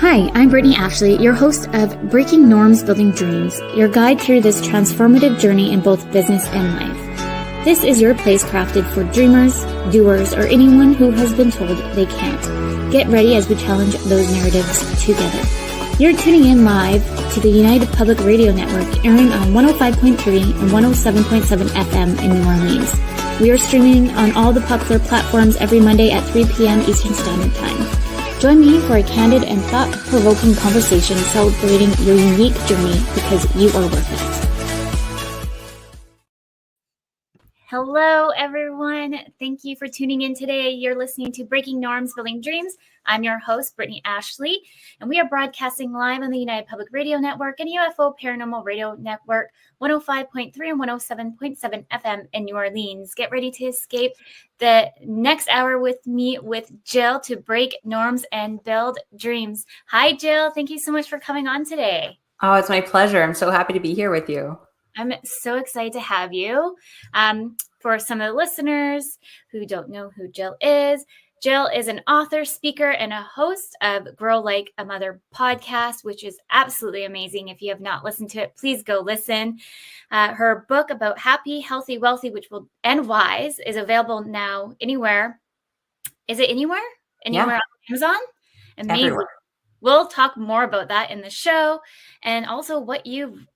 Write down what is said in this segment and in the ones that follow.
Hi, I'm Brittany Ashley, your host of Breaking Norms, Building Dreams, your guide through this transformative journey in both business and life. This is your place crafted for dreamers, doers, or anyone who has been told they can't. Get ready as we challenge those narratives together. You're tuning in live to the United Public Radio Network, airing on 105.3 and 107.7 FM in New Orleans. We are streaming on all the popular platforms every Monday at 3 p.m. Eastern Standard Time. Join me for a candid and thought-provoking conversation celebrating your unique journey because you are worth it. Hello, everyone. Thank you for tuning in today. You're listening to Breaking Norms, Building Dreams. I'm your host, Brittany Ashley, and we are broadcasting live on the United Public Radio Network and UFO Paranormal Radio Network, 105.3 and 107.7 FM in New Orleans. Get ready to escape the next hour with me, with Jill, to break norms and build dreams. Hi, Jill. Thank you so much for coming on today. Oh, it's my pleasure. I'm so happy to be here with you. I'm so excited to have you. For some of the listeners who don't know who Jill is an author, speaker, and a host of Grow Like a Mother podcast, which is absolutely amazing. If you have not listened to it, please go listen. Her book about happy, healthy, wealthy, and wise is available now anywhere. Is it anywhere? Anywhere on Amazon? Amazing. Everywhere. We'll talk more about that in the show, and also what you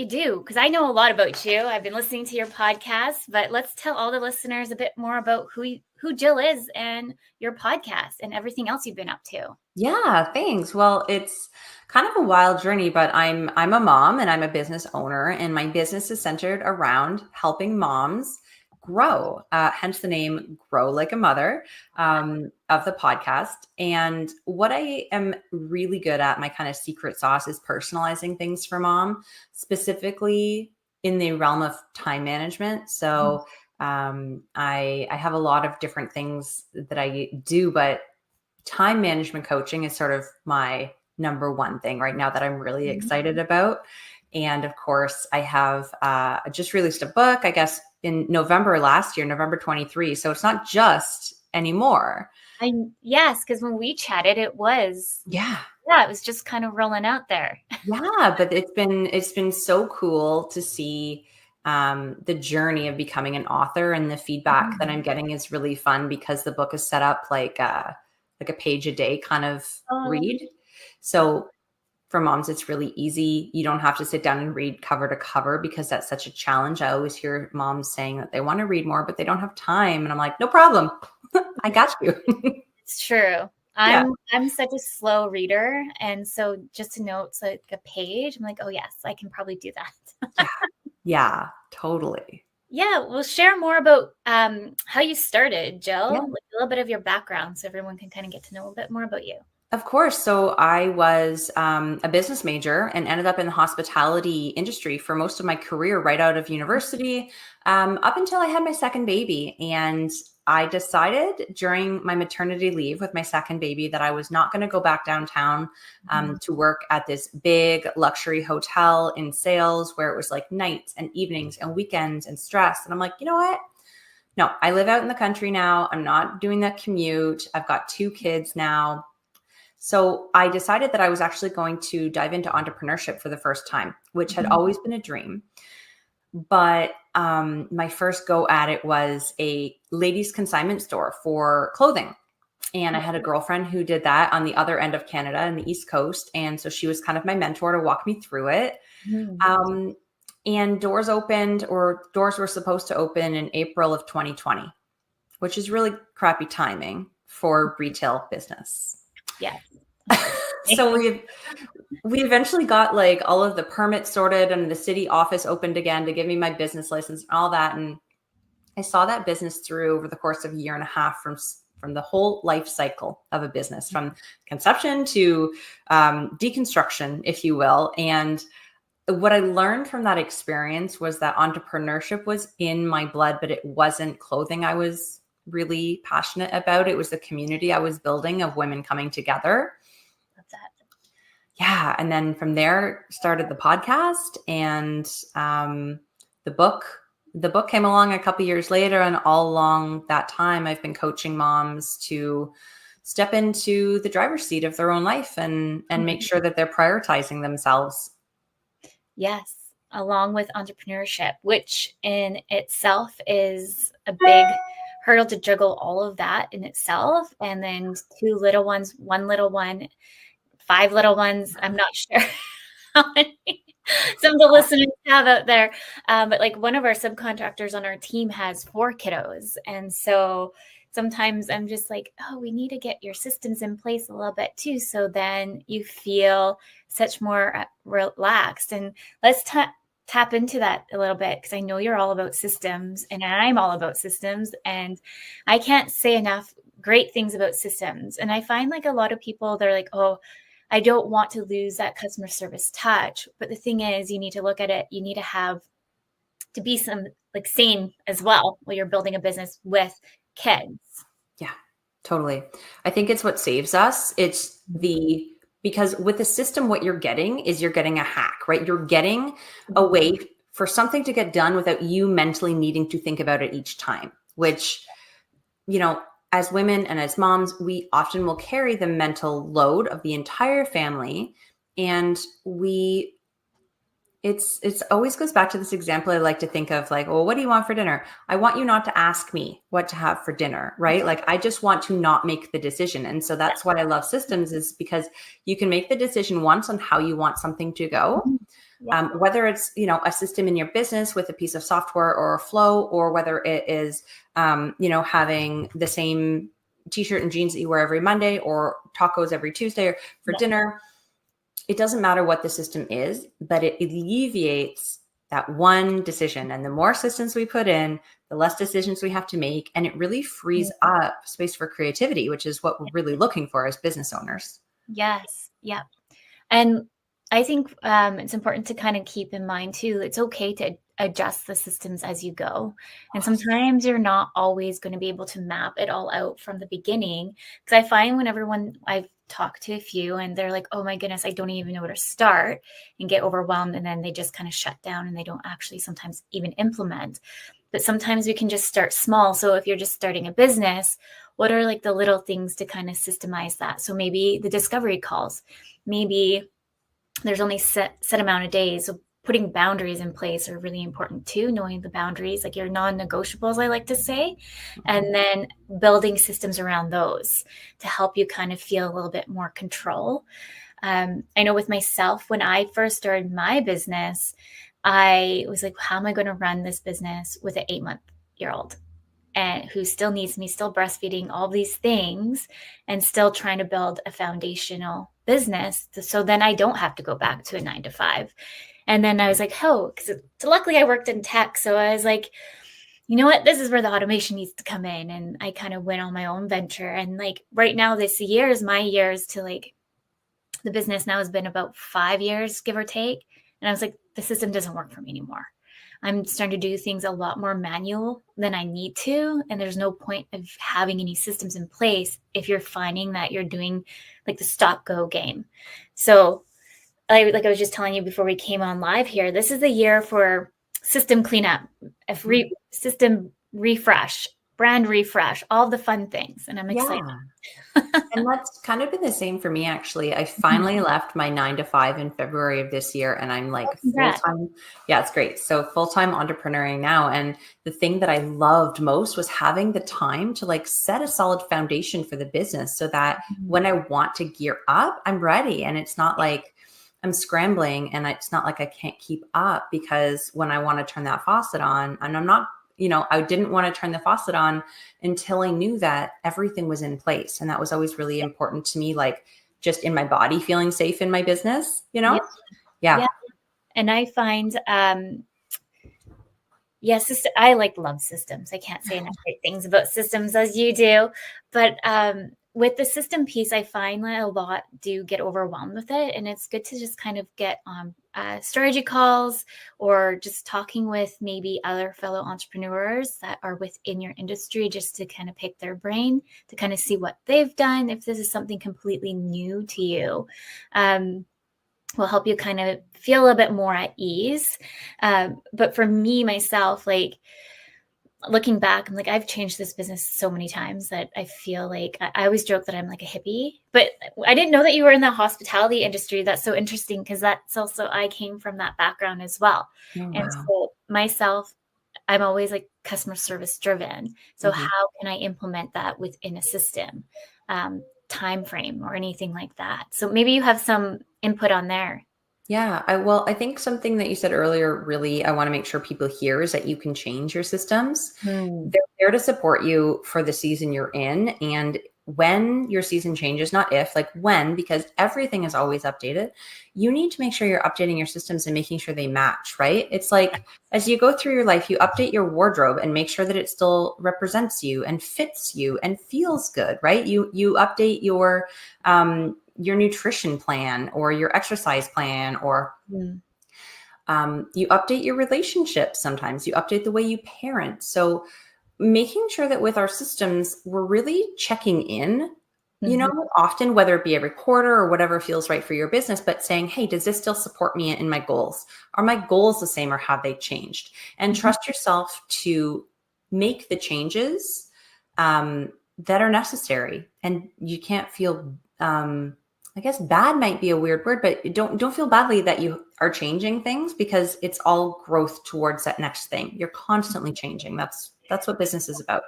do, because I know a lot about you. I've been listening to your podcast, but let's tell all the listeners a bit more about who Jill is and your podcast and everything else you've been up to. Yeah, thanks. Well, it's kind of a wild journey, but I'm a mom and I'm a business owner, and my business is centered around helping moms grow, hence the name Grow Like a Mother of the podcast. And what I am really good at, my kind of secret sauce, is personalizing things for mom, specifically in the realm of time management. So I have a lot of different things that I do, but time management coaching is sort of my number one thing right now that I'm really excited about. And of course, I have just released a book, I guess, in November last year, November 23. So it's not just anymore. Yes, because when we chatted, it was it was just kind of rolling out there. Yeah, but it's been so cool to see the journey of becoming an author, and the feedback that I'm getting is really fun because the book is set up like a page a day kind of read. So for moms, it's really easy. You don't have to sit down and read cover to cover because that's such a challenge. I always hear moms saying that they want to read more, but they don't have time. And I'm like, no problem. I got you. It's true. I'm such a slow reader. And so just to know it's like a page, I'm like, oh yes, I can probably do that. Yeah, totally. Yeah. Well, share more about how you started, Jill, like a little bit of your background so everyone can kind of get to know a bit more about you. Of course. So I was a business major and ended up in the hospitality industry for most of my career right out of university, up until I had my second baby. And I decided during my maternity leave with my second baby that I was not going to go back downtown to work at this big luxury hotel in sales where it was like nights and evenings and weekends and stress. And I'm like, you know what? No, I live out in the country now. I'm not doing that commute. I've got 2 kids now. So I decided that I was actually going to dive into entrepreneurship for the first time, which had always been a dream. But my first go at it was a ladies' consignment store for clothing. And I had a girlfriend who did that on the other end of Canada in the East Coast. And so she was kind of my mentor to walk me through it. And doors were supposed to open in April of 2020, which is really crappy timing for retail business. Yeah. So we eventually got like all of the permits sorted and the city office opened again to give me my business license and all that. And I saw that business through over the course of a year and a half from the whole life cycle of a business, from conception to deconstruction, if you will. And what I learned from that experience was that entrepreneurship was in my blood, but it wasn't clothing I was really passionate about. It was the community I was building of women coming together. That's it. Yeah. And then from there started the podcast, and the book came along a couple years later. And all along that time, I've been coaching moms to step into the driver's seat of their own life and make sure that they're prioritizing themselves. Yes, along with entrepreneurship, which in itself is a big hurdle to juggle all of that in itself. And then 2 little ones, 1 little one, 5 little ones. I'm not sure how many some of the listeners have out there. But like one of our subcontractors on our team has 4 kiddos. And so sometimes I'm just like, oh, we need to get your systems in place a little bit too. So then you feel such more relaxed. And let's tap into that a little bit, because I know you're all about systems and I'm all about systems. And I can't say enough great things about systems. And I find like a lot of people, they're like, oh, I don't want to lose that customer service touch. But the thing is, you need to look at it. You need to have to be some like sane as well while you're building a business with kids. Yeah, totally. I think it's what saves us. Because with the system, what you're getting is you're getting a hack, right? You're getting a way for something to get done without you mentally needing to think about it each time, which, as women and as moms, we often will carry the mental load of the entire family. And it's always goes back to this example I like to think of, like, well, what do you want for dinner? I want you not to ask me what to have for dinner, right? Like, I just want to not make the decision. And so that's why I love systems, is because you can make the decision once on how you want something to go. Yeah. Whether it's, a system in your business with a piece of software or a flow, or whether it is, having the same t-shirt and jeans that you wear every Monday, or tacos every Tuesday for dinner. It doesn't matter what the system is, but it alleviates that one decision. And the more systems we put in, the less decisions we have to make. And it really frees up space for creativity, which is what we're really looking for as business owners. Yes. Yeah. And I think it's important to kind of keep in mind too, it's okay to adjust the systems as you go. And sometimes you're not always going to be able to map it all out from the beginning. Because I find when I've talked to a few and they're like, oh my goodness, I don't even know where to start, and get overwhelmed. And then they just kind of shut down and they don't actually sometimes even implement. But sometimes we can just start small. So if you're just starting a business, what are like the little things to kind of systemize that? So maybe the discovery calls, maybe there's only set amount of days. So putting boundaries in place are really important too, knowing the boundaries, like your non-negotiables, I like to say, and then building systems around those to help you kind of feel a little bit more control. I know with myself, when I first started my business, I was like, how am I going to run this business with an 8-month-old? And who still needs me, still breastfeeding, all these things, and still trying to build a foundational business. So then I don't have to go back to a 9-to-5. And then I was like, oh, because luckily I worked in tech. So I was like, you know what, this is where the automation needs to come in. And I kind of went on my own venture. And like right now, this year is my years to like, the business now has been about 5 years, give or take. And I was like, the system doesn't work for me anymore. I'm starting to do things a lot more manual than I need to. And there's no point of having any systems in place if you're finding that you're doing like the stop go game. So like I was just telling you before we came on live here, this is the year for system cleanup, system refresh, brand refresh, all the fun things. And I'm excited. And that's kind of been the same for me, actually. I finally left my 9-to-5 in February of this year, and I'm like full-time. Yeah, it's great. So full-time entrepreneuring now. And the thing that I loved most was having the time to like set a solid foundation for the business, so that when I want to gear up, I'm ready. And it's not like I'm scrambling, and it's not like I can't keep up, because when I want to turn that faucet on, and I'm not, I didn't want to turn the faucet on until I knew that everything was in place. And that was always really important to me, like just in my body, feeling safe in my business, Yeah. And I find, I love systems. I can't say enough great things about systems as you do, but with the system piece, I find that a lot do get overwhelmed with it. And it's good to just kind of get on strategy calls, or just talking with maybe other fellow entrepreneurs that are within your industry, just to kind of pick their brain, to kind of see what they've done. If this is something completely new to you, will help you kind of feel a bit more at ease. But for me, myself, like looking back, I'm like, I've changed this business so many times that I feel like I always joke that I'm like a hippie, but I didn't know that you were in the hospitality industry. That's so interesting because that's also, I came from that background as well. Oh, And wow. so myself, I'm always like customer service driven. So Mhm. how can I implement that within a system, time frame or anything like that? So maybe you have some input on there. Yeah, I think something that you said earlier really I want to make sure people hear is that you can change your systems. Hmm. They're there to support you for the season you're in. And when your season changes, not if, like when, because everything is always updated, you need to make sure you're updating your systems and making sure they match, right? It's like as you go through your life, you update your wardrobe and make sure that it still represents you and fits you and feels good, right? You update your nutrition plan or your exercise plan, or Hmm. you update your relationships. Sometimes you update the way you parent. So making sure that with our systems, we're really checking in, Mhm. often, whether it be every quarter or whatever feels right for your business, but saying, hey, does this still support me in my goals? Are my goals the same or have they changed? And Mhm. trust yourself to make the changes that are necessary. And you can't feel, I guess bad might be a weird word, but don't feel badly that you are changing things, because it's all growth towards that next thing. You're constantly changing. That's what business is about.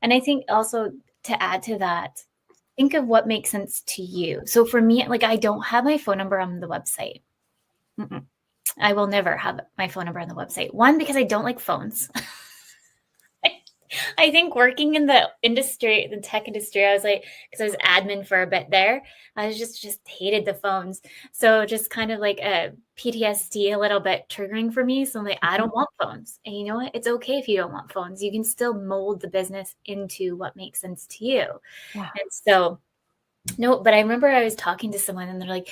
And I think also, to add to that, think of what makes sense to you. So for me, like, I don't have my phone number on the website. Mm-mm. I will never have my phone number on the website. One, because I don't like phones. I think working in the industry, the tech industry, I was like, because I was admin for a bit there, I was just hated the phones. So just kind of like a PTSD, a little bit triggering for me. So I'm like, I Mhm. don't want phones. And you know what? It's okay if you don't want phones. You can still mold the business into what makes sense to you. Yeah. And so, no, but I remember I was talking to someone and they're like,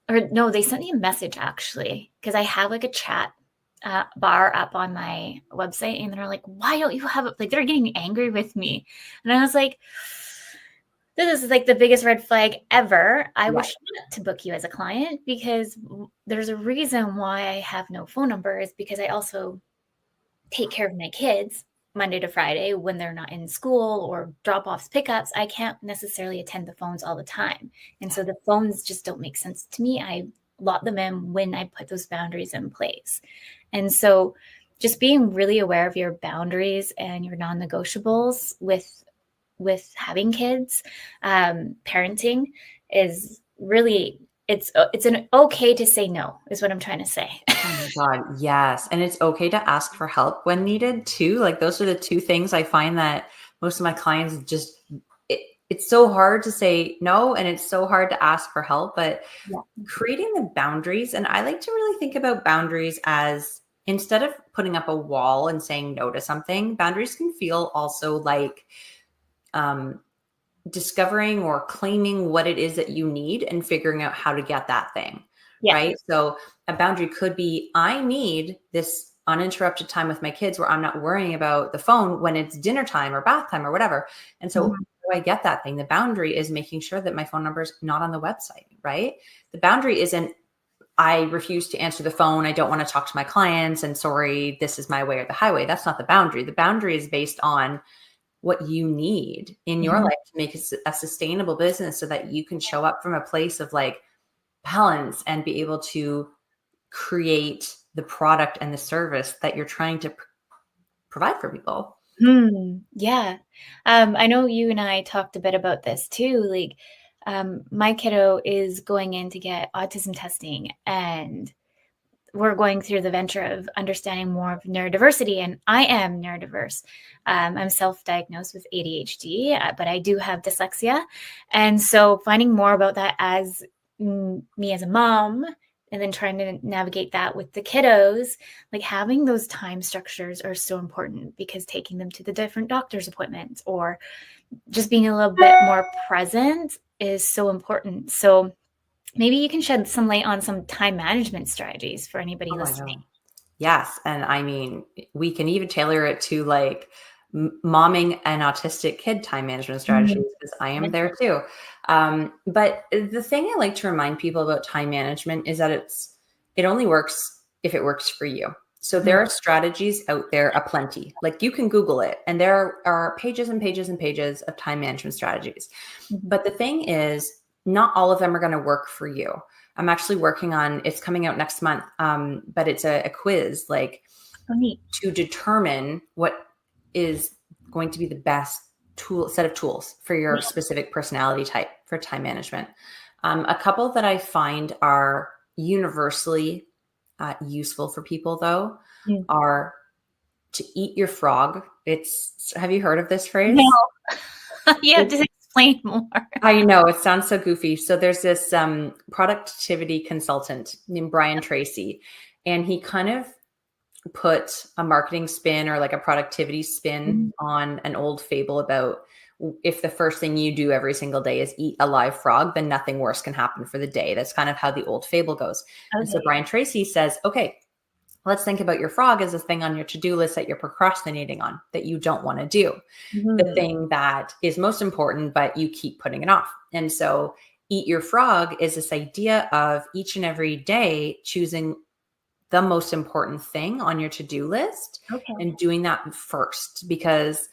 or no, they sent me a message actually, because I have like a chat bar up on my website, and they're like, why don't you have it? Like, they're getting angry with me. And I was like, this is like the biggest red flag ever. I Yeah. wish not to book you as a client, because there's a reason why I have no phone number, is because I also take care of my kids Monday to Friday when they're not in school or drop offs, pickups. I can't necessarily attend the phones all the time. And so the phones just don't make sense to me. I lot them in when I put those boundaries in place. And so just being really aware of your boundaries and your non-negotiables with having kids, parenting, is really, it's an okay to say no, is what I'm trying to say. Oh my God. Yes. And it's okay to ask for help when needed too. Like those are the two things I find that most of my clients just, it's so hard to say no, and it's so hard to ask for help, but Yeah. creating the boundaries. And I like to really think about boundaries as, instead of putting up a wall and saying no to something, boundaries can feel also like, um, discovering or claiming what it is that you need and figuring out how to get that thing, Yeah. right? So a boundary could be, I need this uninterrupted time with my kids where I'm not worrying about the phone when it's dinner time or bath time or whatever. And so Mhm. how do I get that thing? The boundary is making sure that my phone number is not on the website, right? The boundary isn't, I refuse to answer the phone, I don't want to talk to my clients, and sorry, this is my way or the highway. That's not the boundary. The boundary is based on what you need in your Mhm. life to make it a sustainable business, so that you can show up from a place of like balance and be able to create the product and the service that you're trying to provide for people. Yeah. I know you and I talked a bit about this too. Like, my kiddo is going in to get autism testing, and we're going through the venture of understanding more of neurodiversity. And I am neurodiverse. I'm self-diagnosed with ADHD, but I do have dyslexia. And so finding more about that as me as a mom, and then trying to navigate that with the kiddos, like having those time structures are so important, because taking them to the different doctor's appointments or just being a little bit more present is so important. So maybe you can shed some light on some time management strategies for anybody Oh, I listening. know. Yes. And I mean, we can even tailor it to like momming an autistic kid time management Mm. strategies, because I am there too. But the thing I like to remind people about time management is that it only works if it works for you. So there are strategies out there aplenty. Like you can Google it, and there are pages and pages and pages of time management strategies. But the thing is, not all of them are going to work for you. I'm actually working on, it's coming out next month, but it's a quiz, like to determine what is going to be the best set of tools for your specific personality type for time management. A couple that I find are universally useful for people, though, are to eat your frog. Have you heard of this phrase? No. Yeah, just explain more. I know, it sounds so goofy. So there's this productivity consultant named Brian Tracy, and he kind of put a marketing spin or like a productivity spin on an old fable about if the first thing you do every single day is eat a live frog, then nothing worse can happen for the day. That's kind of how the old fable goes. Okay. And so Brian Tracy says, okay, let's think about your frog as a thing on your to-do list that you're procrastinating on, that you don't want to do. The thing that is most important, but you keep putting it off. And so eat your frog is this idea of each and every day choosing the most important thing on your to-do list and doing that first, because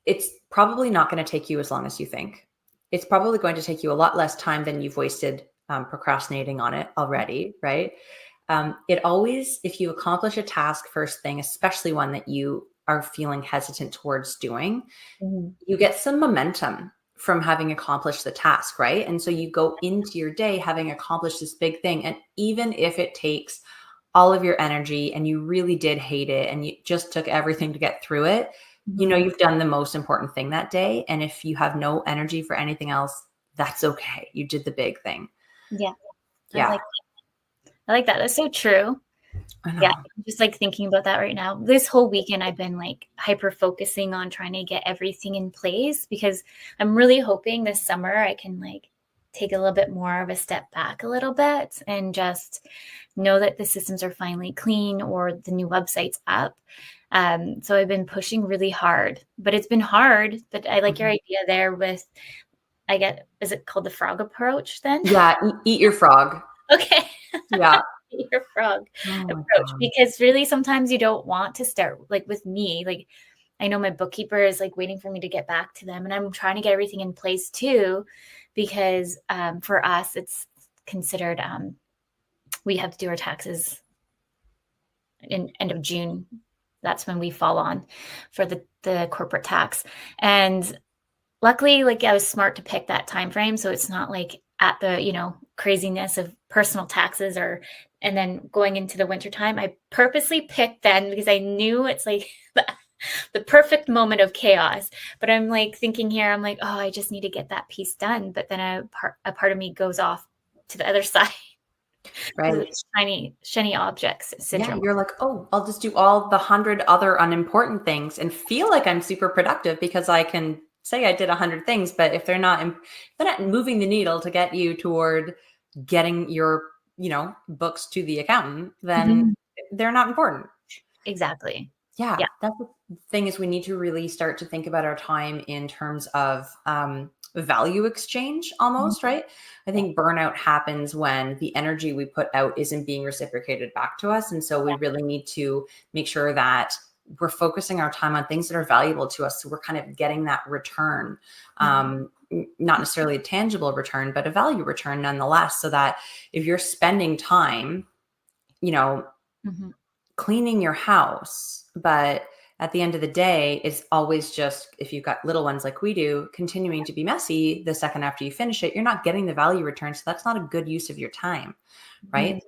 it's probably not going to take you as long as you think. It's probably going to take you a lot less time than you've wasted procrastinating on it already, right? It always, if you accomplish a task first thing, especially one that you are feeling hesitant towards doing, you get some momentum from having accomplished the task, right? And so you go into your day having accomplished this big thing. And even if it takes all of your energy and you really did hate it and you just took everything to get through it, you know, you've done the most important thing that day. And if you have no energy for anything else, that's okay. You did the big thing. Yeah. I like that. That's so true. Yeah. I'm just like thinking about that right now. This whole weekend, I've been like hyper focusing on trying to get everything in place, because I'm really hoping this summer I can like take a little bit more of a step back a little bit and just know that the systems are finally clean or the new website's up. So I've been pushing really hard, but it's been hard. But I like your idea there with, is it called the frog approach then? Yeah. Eat your frog. Okay. Yeah. Eat your frog approach. Because really sometimes you don't want to start, like with me, like I know my bookkeeper is like waiting for me to get back to them, and I'm trying to get everything in place too, because for us, it's considered, we have to do our taxes in end of June. That's when we fall on for the corporate tax. And luckily, like I was smart to pick that time frame, so it's not like at the craziness of personal taxes and then going into the wintertime. I purposely picked then because I knew it's like the perfect moment of chaos. But I'm like thinking here, I'm like, oh, I just need to get that piece done. But then a part of me goes off to the other side. Right. Shiny objects syndrome. Yeah, you're like, oh, I'll just do all the 100 other unimportant things and feel like I'm super productive because I can say I did 100 things, but if they're not moving the needle to get you toward getting your, books to the accountant, then they're not important. Exactly. Yeah. That's the thing, is we need to really start to think about our time in terms of value exchange almost, right? I think burnout happens when the energy we put out isn't being reciprocated back to us. And so we really need to make sure that we're focusing our time on things that are valuable to us. So we're kind of getting that return, not necessarily a tangible return, but a value return nonetheless. So that if you're spending time, cleaning your house, but at the end of the day, it's always just, if you've got little ones like we do, continuing to be messy the second after you finish it, you're not getting the value return. So that's not a good use of your time, right?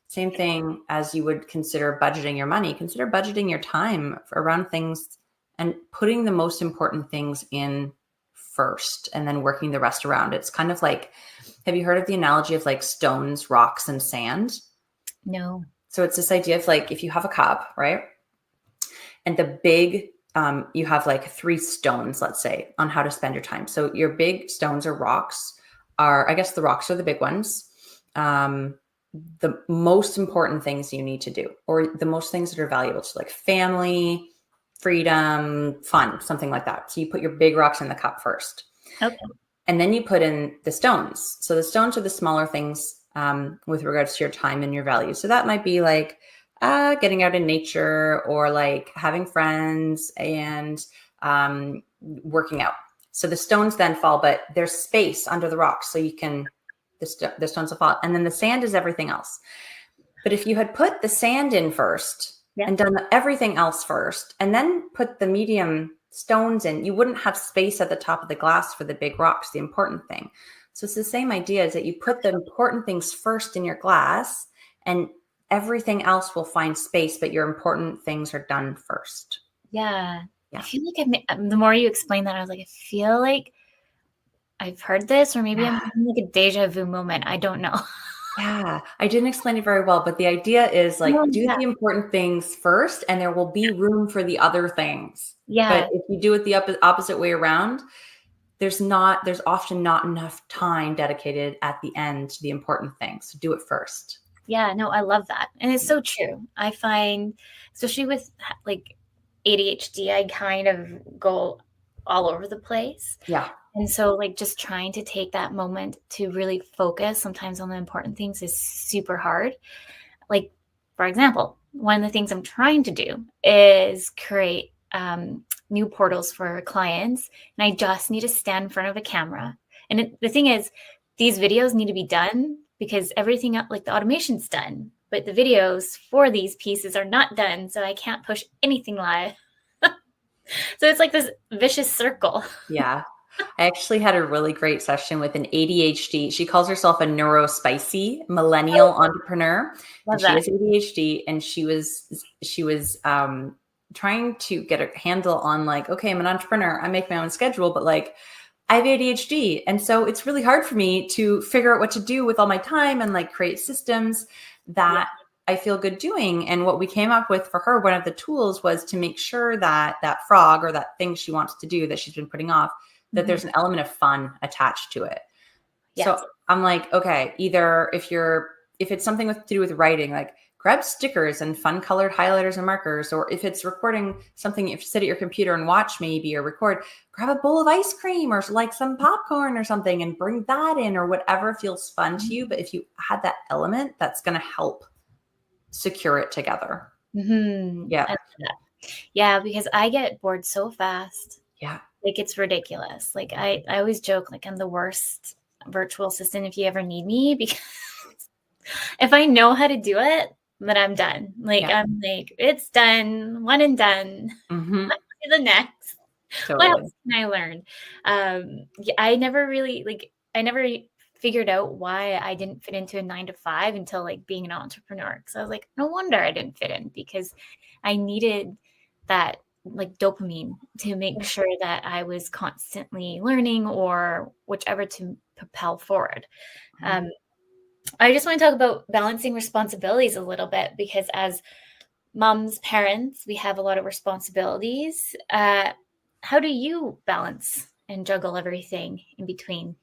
Same thing as you would consider budgeting your money. Consider budgeting your time around things and putting the most important things in first and then working the rest around. It's kind of like, have you heard of the analogy of like stones, rocks, and sand? No. So it's this idea of like, if you have a cup, right? And the big, you have like 3 stones, let's say, on how to spend your time. So your big stones or rocks I guess the rocks are the big ones. The most important things you need to do, or the most things that are valuable to, like family, freedom, fun, something like that. So you put your big rocks in the cup first. Okay. And then you put in the stones. So the stones are the smaller things with regards to your time and your values. So that might be like Getting out in nature or like having friends and working out. So the stones then fall, but there's space under the rocks. So you can, the stones will fall. And then the sand is everything else. But if you had put the sand in first and done everything else first, and then put the medium stones in, you wouldn't have space at the top of the glass for the big rocks, the important thing. So it's the same idea, is that you put the important things first in your glass and everything else will find space, but your important things are done first. Yeah. I feel like the more you explain that, I was like, I feel like I've heard this, or maybe I'm having like a deja vu moment. I don't know. Yeah, I didn't explain it very well, but the idea is like, do the important things first and there will be room for the other things. Yeah. But if you do it the opposite way around, there's often not enough time dedicated at the end to the important things. So do it first. Yeah, no, I love that. And it's so true. I find, especially with like ADHD, I kind of go all over the place. Yeah. And so like just trying to take that moment to really focus sometimes on the important things is super hard. Like, for example, one of the things I'm trying to do is create new portals for clients. And I just need to stand in front of a camera. And the thing is, these videos need to be done because everything like the automation's done, but the videos for these pieces are not done. So I can't push anything live. So it's like this vicious circle. Yeah. I actually had a really great session with an ADHD. She calls herself a neurospicy millennial entrepreneur. And she has ADHD, and she was trying to get a handle on like, okay, I'm an entrepreneur. I make my own schedule, but like I have ADHD. And so it's really hard for me to figure out what to do with all my time and like create systems that I feel good doing. And what we came up with for her, one of the tools was to make sure that that frog or that thing she wants to do that she's been putting off, that there's an element of fun attached to it. Yes. So I'm like, okay, either if it's something to do with writing, like grab stickers and fun colored highlighters and markers, or if it's recording something, if you sit at your computer and watch maybe or record, grab a bowl of ice cream or like some popcorn or something and bring that in, or whatever feels fun to you. But if you add that element, that's going to help secure it together. Yeah. Yeah, because I get bored so fast. Yeah. Like it's ridiculous. Like I always joke, like I'm the worst virtual assistant if you ever need me, because if I know how to do it, then I'm done. Like I'm like, it's done, one and done. To the next. Totally. What else can I learn? I never figured out why I didn't fit into a 9-to-5 until like being an entrepreneur. So I was like, no wonder I didn't fit in, because I needed that like dopamine to make sure that I was constantly learning or whichever to propel forward. I just want to talk about balancing responsibilities a little bit, because as moms, parents, we have a lot of responsibilities. How do you balance and juggle everything in between?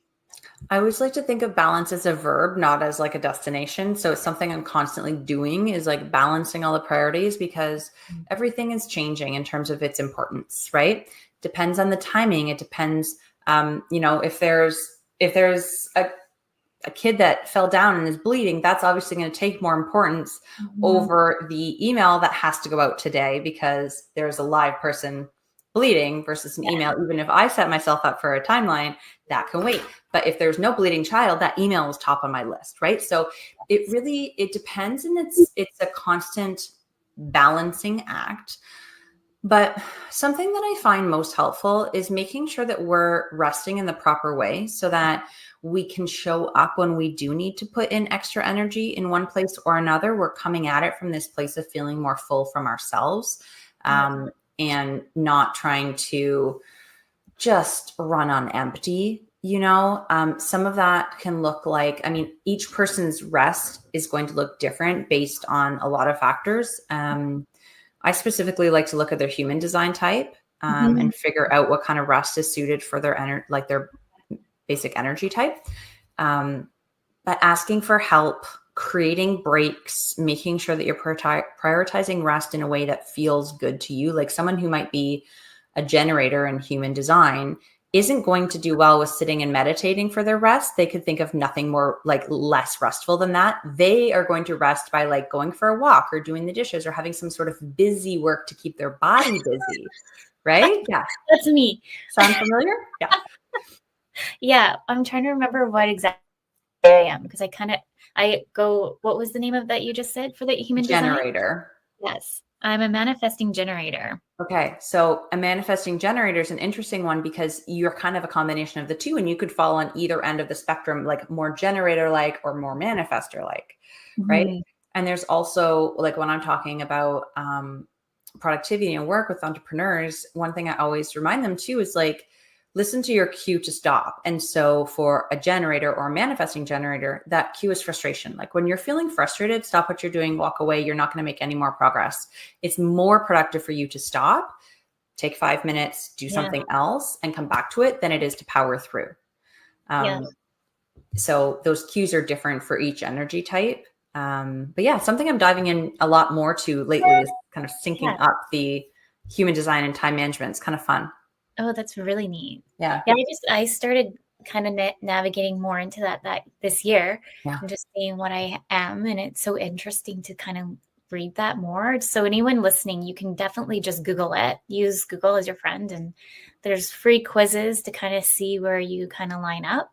I always like to think of balance as a verb, not as like a destination. So it's something I'm constantly doing, is like balancing all the priorities, because everything is changing in terms of its importance, right? Depends on the timing. It depends, if there's a kid that fell down and is bleeding, that's obviously going to take more importance over the email that has to go out today because there's a live person bleeding versus an email. Even if I set myself up for a timeline, that can wait. But if there's no bleeding child, that email is top on my list, right? So it depends, and it's a constant balancing act. But something that I find most helpful is making sure that we're resting in the proper way so that we can show up when we do need to put in extra energy in one place or another. We're coming at it from this place of feeling more full from ourselves, and not trying to just run on empty. Some of that can look like, each person's rest is going to look different based on a lot of factors. I specifically like to look at their human design type and figure out what kind of rest is suited for their their basic energy type. But asking for help, creating breaks, making sure that you're prioritizing rest in a way that feels good to you. Like someone who might be a generator in human design isn't going to do well with sitting and meditating for their rest. They could think of nothing more like less restful than that. They are going to rest by like going for a walk or doing the dishes or having some sort of busy work to keep their body busy. Right? Yeah. That's me. Sound familiar? Yeah. Yeah. I'm trying to remember what exactly I am, because what was the name of that you just said for the human design? Generator. Yes. I'm a manifesting generator. Okay. So a manifesting generator is an interesting one because you're kind of a combination of the two, and you could fall on either end of the spectrum, like more generator like or more manifestor like, right? Mm-hmm. And there's also like when I'm talking about productivity and work with entrepreneurs, one thing I always remind them too is like, listen to your cue to stop. And so for a generator or a manifesting generator, that cue is frustration. Like when you're feeling frustrated, stop what you're doing, walk away. You're not going to make any more progress. It's more productive for you to stop, take 5 minutes, do something else, and come back to it than it is to power through. So those cues are different for each energy type. But yeah, something I'm diving in a lot more to lately is kind of syncing up the human design and time management. It's kind of fun. Oh, that's really neat. Yeah. I started kind of navigating more into that this year, and just seeing what I am. And it's so interesting to kind of read that more. So anyone listening, you can definitely just Google it. Use Google as your friend. And there's free quizzes to kind of see where you kind of line up.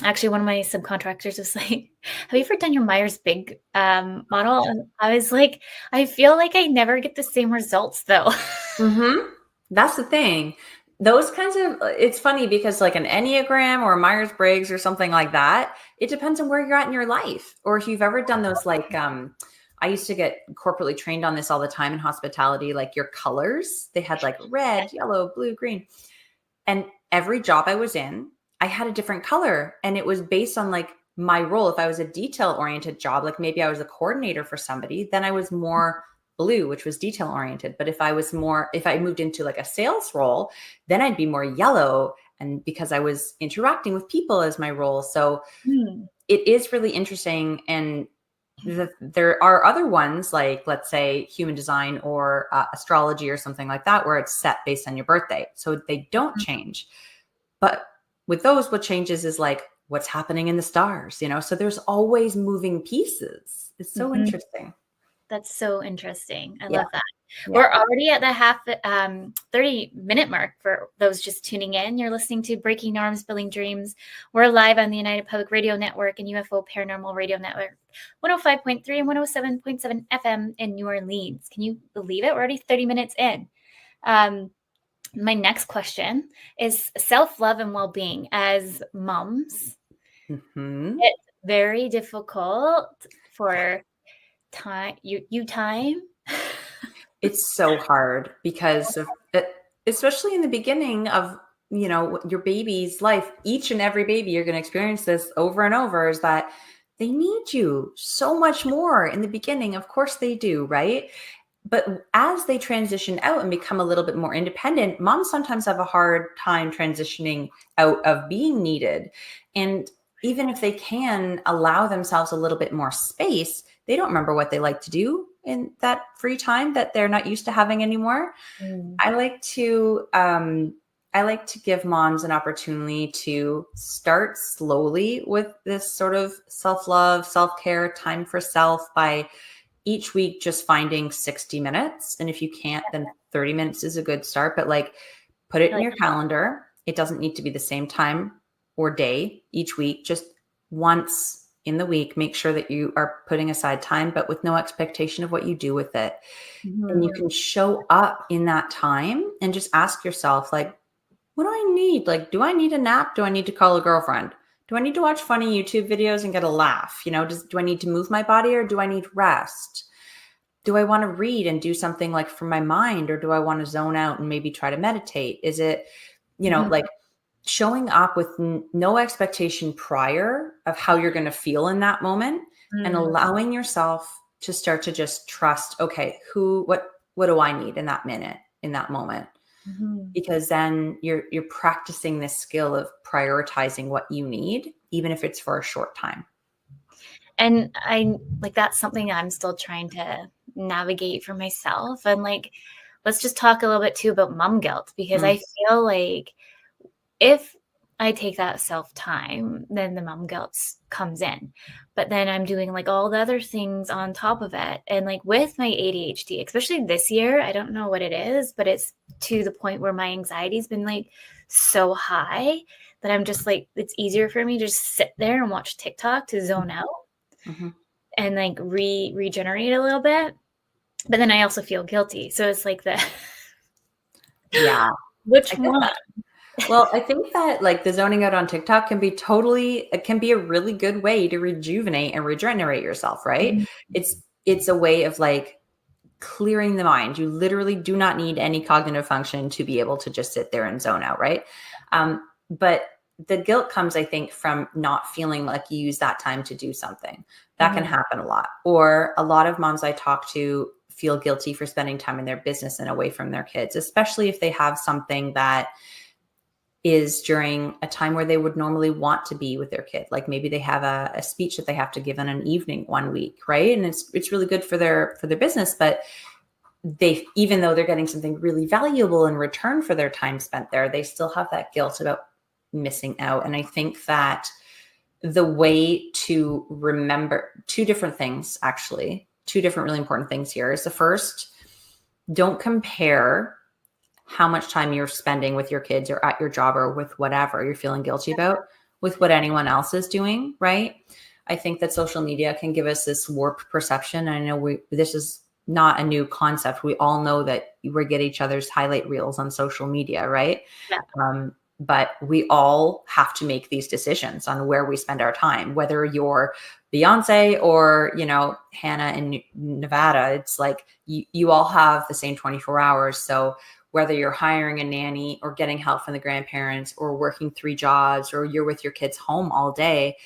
Actually, one of my subcontractors was like, have you ever done your Myers-Briggs model? And I was like, I feel like I never get the same results though. Mm-hmm. That's the thing. Those kinds of, it's funny because like an Enneagram or a Myers-Briggs or something like that, it depends on where you're at in your life. Or if you've ever done those, like, I used to get corporately trained on this all the time in hospitality, like your colors, they had like red, yellow, blue, green. And every job I was in, I had a different color, and it was based on like my role. If I was a detail oriented job, like maybe I was a coordinator for somebody, then I was more blue, which was detail oriented. But if I moved into like a sales role, then I'd be more yellow. And because I was interacting with people as my role. So it is really interesting. And there are other ones like, let's say, human design or astrology or something like that, where it's set based on your birthday. So they don't change. But with those, what changes is like what's happening in the stars, so there's always moving pieces. It's so interesting. That's so interesting. I love that. Yeah. We're already at the 30-minute mark for those just tuning in. You're listening to Breaking Norms, Building Dreams. We're live on the United Public Radio Network and UFO Paranormal Radio Network, 105.3 and 107.7 FM in New Orleans. Can you believe it? We're already 30 minutes in. My next question is self-love and well-being. As moms, it's very difficult for time. It's so hard because of it, especially in the beginning of your baby's life. Each and every baby, you're going to experience this over and over, is that they need you so much more in the beginning. Of course they do, right? But as they transition out and become a little bit more independent, moms sometimes have a hard time transitioning out of being needed. And even if they can allow themselves a little bit more space, they don't remember what they like to do in that free time that they're not used to having anymore. I like to give moms an opportunity to start slowly with this sort of self-love, self-care, time for self by each week just finding 60 minutes. And if you can't, then 30 minutes is a good start. But like, put it in your calendar. It doesn't need to be the same time or day each week. Just once in the week, make sure that you are putting aside time, but with no expectation of what you do with it. And you can show up in that time and just ask yourself, like, what do I need? Like, do I need a nap? Do I need to call a girlfriend? Do I need to watch funny YouTube videos and get a laugh? Do I need to move my body, or do I need rest? Do I want to read and do something like for my mind, or do I want to zone out and maybe try to meditate? Is it, like showing up with no expectation prior of how you're going to feel in that moment, and allowing yourself to start to just trust, okay, what do I need in that minute, in that moment? Because then you're practicing this skill of prioritizing what you need, even if it's for a short time. And that's something I'm still trying to navigate for myself. And like, let's just talk a little bit too about mom guilt, because Mm. I feel like if I take that self time, then the mom guilt comes in. But then I'm doing like all the other things on top of it. And like with my ADHD, especially this year, I don't know what it is, but it's to the point where my anxiety's been like so high that I'm just like, it's easier for me to just sit there and watch TikTok to zone out Mm-hmm. and like regenerate a little bit. But then I also feel guilty. So it's like the Yeah. which I get one? that. Well, I think that like the zoning out on TikTok can be it can be a really good way to rejuvenate and regenerate yourself, right? Mhm. It's a way of like clearing the mind. You literally do not need any cognitive function to be able to just sit there and zone out, right? But the guilt comes, I think, from not feeling like you use that time to do something. That can Mhm. happen a lot. Or a lot of moms I talk to feel guilty for spending time in their business and away from their kids, especially if they have something that is during a time where they would normally want to be with their kid. Like maybe they have a speech that they have to give in an evening one week, right? And it's really good for their business, but they, even though they're getting something really valuable in return for their time spent there, they still have that guilt about missing out. And I think that the way to remember two different things, actually, two different really important things here is the first, don't compare how much time you're spending with your kids or at your job or with whatever you're feeling guilty about with what anyone else is doing, right? I think that social media can give us this warped perception. I know this is not a new concept. We all know that we get each other's highlight reels on social media, right? Yeah. But we all have to make these decisions on where we spend our time, whether you're Beyonce or, Hannah in Nevada. It's like you all have the same 24 hours. So whether you're hiring a nanny or getting help from the grandparents or working 3 jobs or you're with your kids home all day,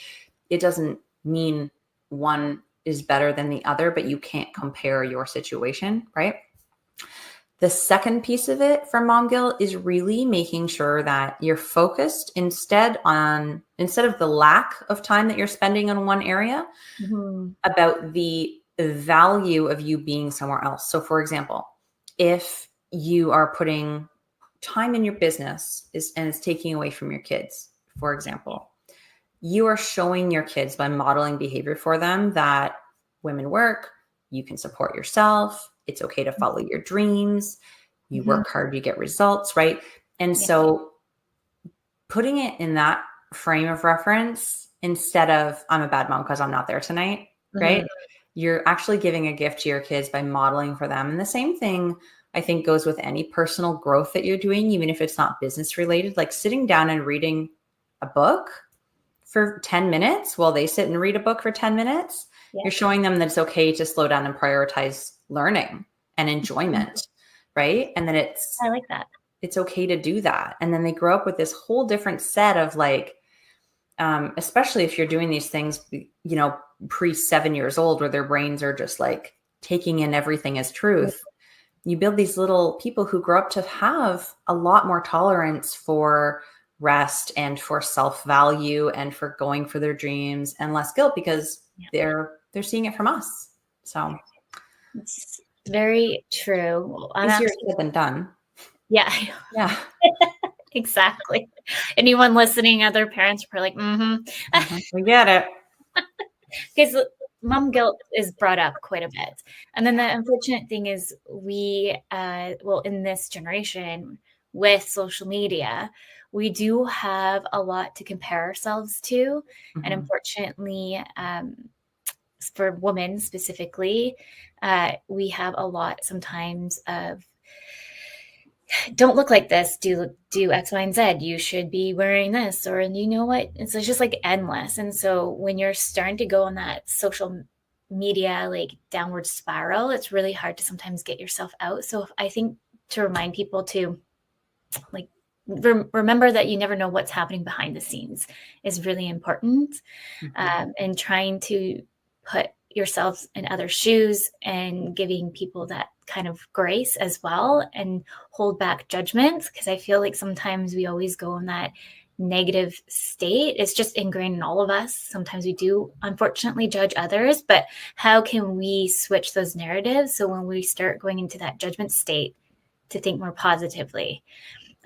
it doesn't mean one is better than the other, but you can't compare your situation, right? The second piece of it from mom guilt is really making sure that you're focused instead of the lack of time that you're spending on one area, Mhm. about the value of you being somewhere else. So for example, if you are putting time in your business and it's taking away from your kids, for example, you are showing your kids by modeling behavior for them that women work, you can support yourself, it's okay to follow your dreams, you Mhm. work hard, you get results, right? And Yeah. so putting it in that frame of reference instead of I'm a bad mom because I'm not there tonight, right? Mhm. You're actually giving a gift to your kids by modeling for them. And the same thing I think goes with any personal growth that you're doing, even if it's not business related, like sitting down and reading a book for 10 minutes while they sit and read a book for 10 minutes. Yeah. You're showing them that it's okay to slow down and prioritize learning and enjoyment, right? And then I like that. it's okay to do that. And then they grow up with this whole different set of like, especially if you're doing these things, pre 7 years old, where their brains are just like taking in everything as truth. You build these little people who grow up to have a lot more tolerance for rest and for self-value and for going for their dreams and less guilt because they're seeing it from us. So It's very true. Well, I'm easier actually, said than done. yeah, Yeah. exactly. Anyone listening, other parents are probably like, We get it. because mom guilt is brought up quite a bit. And then the unfortunate thing is in this generation with social media, we do have a lot to compare ourselves to. And Mhm. unfortunately, for women specifically, we have a lot sometimes of don't look like this, do X, Y, and Z. You should be wearing this, or you know what? It's just like endless. And so when you're starting to go on that social media like downward spiral, it's really hard to sometimes get yourself out. So I think to remind people to like remember that you never know what's happening behind the scenes is really important. And trying to put yourselves in other shoes and giving people that kind of grace as well and hold back judgments, because I feel like sometimes we always go in that negative state. It's just ingrained in all of us. Sometimes we do unfortunately judge others, but how can we switch those narratives so when we start going into that judgment state, to think more positively.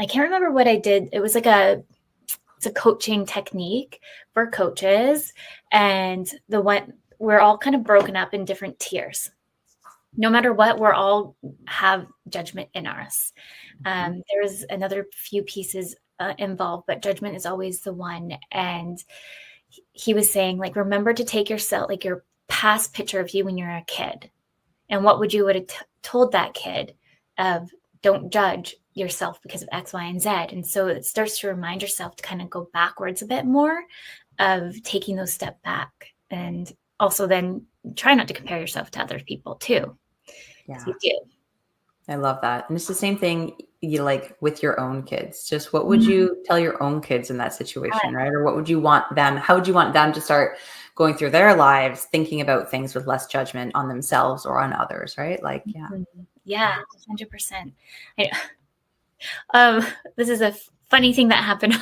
I can't remember what I did. It was like it's a coaching technique for coaches, and we're all kind of broken up in different tiers. No matter what, we're all have judgment in us. There's another few pieces involved, but judgment is always the one. And he was saying, like, remember to take yourself, like your past picture of you when you're a kid, and what would you would have told that kid of, don't judge yourself because of X, Y, and Z. And so it starts to remind yourself to kind of go backwards a bit more, of taking those steps back, and also then try not to compare yourself to other people too. Yeah. You do. I love that. And it's the same thing you like with your own kids. Just what would you tell your own kids in that situation, right? Or what would you want them, how would you want them to start going through their lives thinking about things with less judgment on themselves or on others, right? Like, yeah. Yeah, 100%. This is a funny thing that happened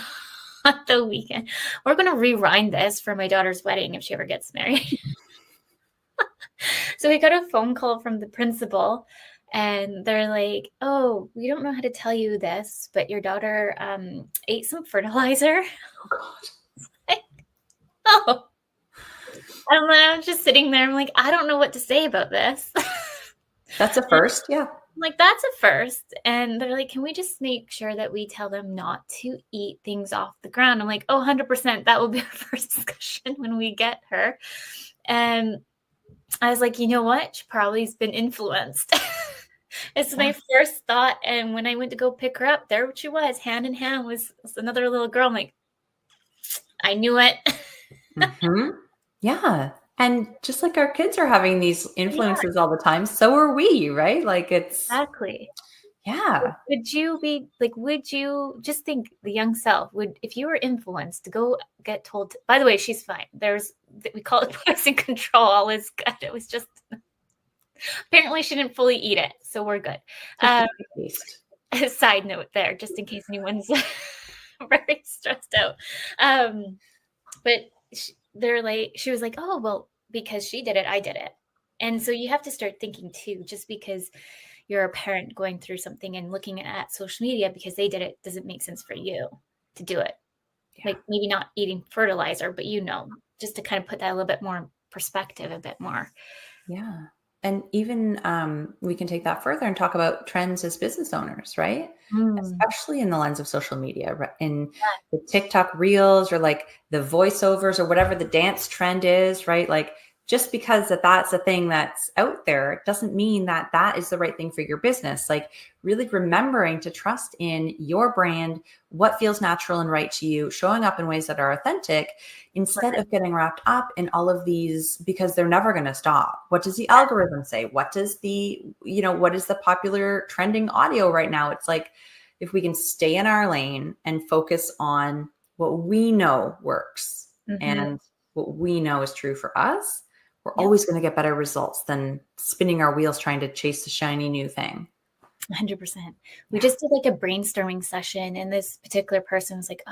on the weekend. We're going to rewind this for my daughter's wedding if she ever gets married. So we got a phone call from the principal, and they're like, oh, we don't know how to tell you this, but your daughter ate some fertilizer. Oh, God. Like, oh. I'm just sitting there. I'm like, I don't know what to say about this. That's a first. Yeah. I'm like, that's a first. And they're like, can we just make sure that we tell them not to eat things off the ground? I'm like, oh, 100%. That will be our first discussion when we get her. And I was like, you know what? She probably has been influenced. It's my first thought. And when I went to go pick her up, there she was, hand in hand with another little girl. I'm like, I knew it. Yeah. And just like our kids are having these influences all the time, so are we, right? Like it's exactly. Yeah. Would you just think the young self if you were influenced to go get told, by the way, she's fine. We call it poison control. All is good. It was just, apparently she didn't fully eat it. So we're good. Side note there, just in case anyone's very stressed out. But she was like, oh, well, because she did it, I did it. And so you have to start thinking too, just because you're a parent going through something and looking at social media because they did it doesn't make sense for you to do it. Yeah. Like maybe not eating fertilizer, but just to kind of put that a little bit more in perspective, a bit more. Yeah. And even we can take that further and talk about trends as business owners, right? Especially in the lens of social media, in the TikTok reels or like the voiceovers or whatever the dance trend is, right? Like just because that's a thing that's out there doesn't mean that that is the right thing for your business. Like really remembering to trust in your brand, what feels natural and right to you, showing up in ways that are authentic instead of getting wrapped up in all of these because they're never going to stop. What does the algorithm say? What is the popular trending audio right now? It's like, if we can stay in our lane and focus on what we know works and what we know is true for us, we're always going to get better results than spinning our wheels trying to chase the shiny new thing. 100%. We just did like a brainstorming session, and this particular person was like,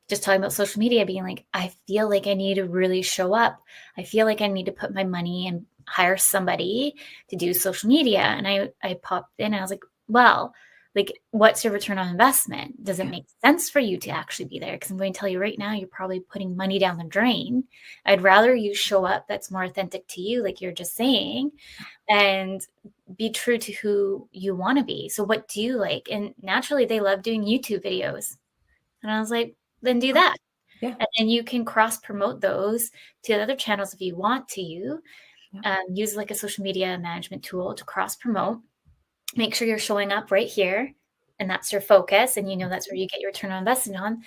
just talking about social media, being like, I feel like I need to really show up. I feel like I need to put my money and hire somebody to do social media. And I popped in and I was like, well, like, what's your return on investment? Does it make sense for you to actually be there? Because I'm going to tell you right now, you're probably putting money down the drain. I'd rather you show up that's more authentic to you, like you're just saying, and be true to who you want to be. So what do you like? And naturally, they love doing YouTube videos. And I was like, then do that. Yeah. And then you can cross promote those to other channels if you want to. Use like a social media management tool to cross promote. Make sure you're showing up right here, and that's your focus, and that's where you get your return on investment on.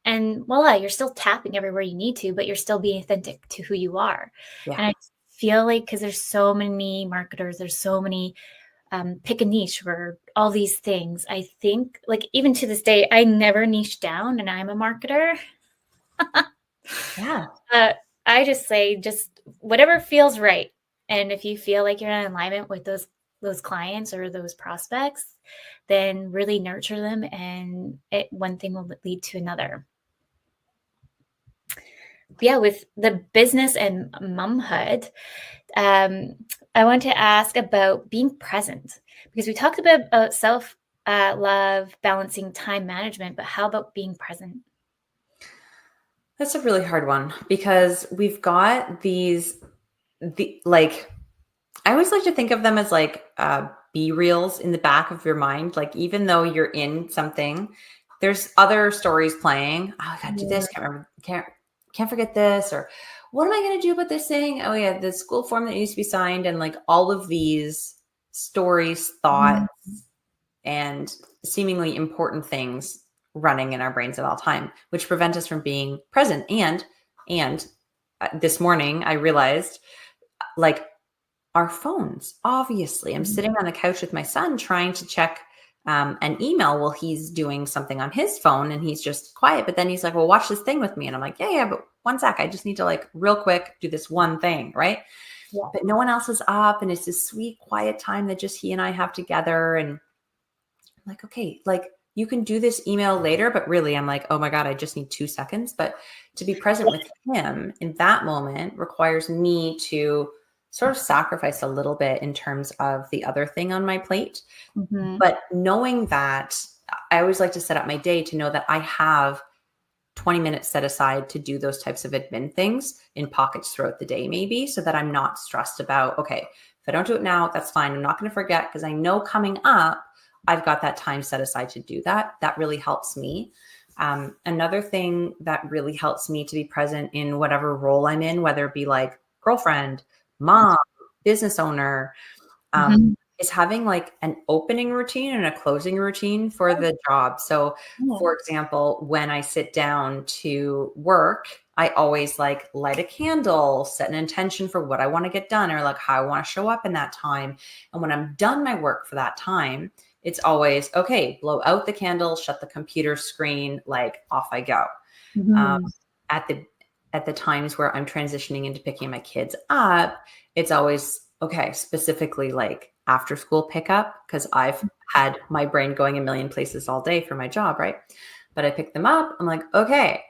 And voila, you're still tapping everywhere you need to, but you're still being authentic to who you are. Yeah. And I feel like because there's so many marketers, there's so many pick a niche or all these things. I think like even to this day, I never niche down, and I'm a marketer. Yeah. I just say just whatever feels right. And if you feel like you're in alignment with those clients or those prospects, then really nurture them, and one thing will lead to another. Yeah, with the business and momhood, I want to ask about being present, because we talked about self love, balancing time management, but how about being present? That's a really hard one because we've got like, I always like to think of them as like B reels in the back of your mind. Like, even though you're in something, there's other stories playing. Oh, I gotta do this. Can't remember. Can't forget this. Or what am I gonna do about this thing? Oh yeah, the school form that needs to be signed, and like all of these stories, thoughts, and seemingly important things running in our brains at all time, which prevent us from being present. And this morning I realized, like, our phones. Obviously, I'm sitting on the couch with my son trying to check an email while he's doing something on his phone, and he's just quiet. But then he's like, well, watch this thing with me. And I'm like, yeah, but one sec. I just need to, like, real quick do this one thing. Right. Yeah. But no one else is up. And it's this sweet, quiet time that just he and I have together. And I'm like, okay, like, you can do this email later. But really, I'm like, oh my God, I just need 2 seconds. But to be present with him in that moment requires me to sort of sacrifice a little bit in terms of the other thing on my plate. Mm-hmm. But knowing that, I always like to set up my day to know that I have 20 minutes set aside to do those types of admin things in pockets throughout the day, maybe, so that I'm not stressed about, okay, if I don't do it now, that's fine. I'm not going to forget, because I know coming up, I've got that time set aside to do that. That really helps me. Another thing that really helps me to be present in whatever role I'm in, whether it be like girlfriend, mom, business owner, Mm-hmm. is having like an opening routine and a closing routine for the job. So, Yeah. for example, when I sit down to work, I always like light a candle, set an intention for what I want to get done, or like how I want to show up in that time. And when I'm done my work for that time, it's always, okay, blow out the candle, shut the computer screen, like, off I go. Um, Mm-hmm. at the times where I'm transitioning into picking my kids up, it's always, okay, specifically like after school pickup, because I've had my brain going a million places all day for my job, right? But I pick them up. I'm like, okay,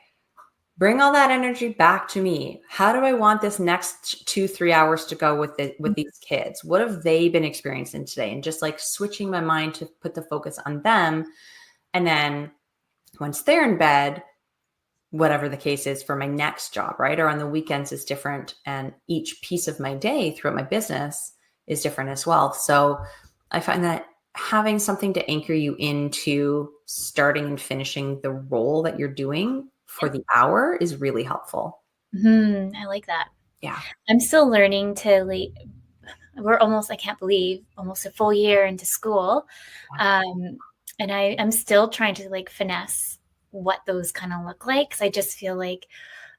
bring all that energy back to me. How do I want this next 2-3 hours to go with these kids? What have they been experiencing today? And just like switching my mind to put the focus on them. And then once they're in bed, whatever the case is for my next job, right? Or on the weekends is different. And each piece of my day throughout my business is different as well. So I find that having something to anchor you into starting and finishing the role that you're doing for the hour is really helpful. Mm-hmm. I like that. Yeah. I'm still learning to, like, we're almost, I can't believe, almost a full year into school. And I'm still trying to, like, finesse what those kind of look like. Cause I just feel like,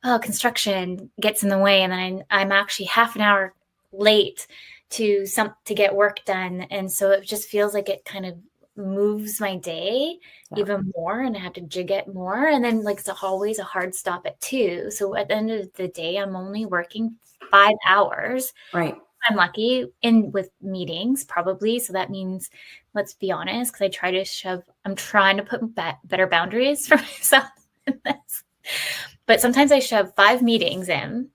oh, construction gets in the way. And then I'm actually half an hour late to get work done. And so it just feels like it kind of moves my day even more, and I have to jig it more. And then, like, it's always a hard stop at 2. So at the end of the day, I'm only working 5 hours. Right. I'm lucky in with meetings, probably. So that means, let's be honest, because I'm trying to put better boundaries for myself in this. But sometimes I shove 5 meetings in.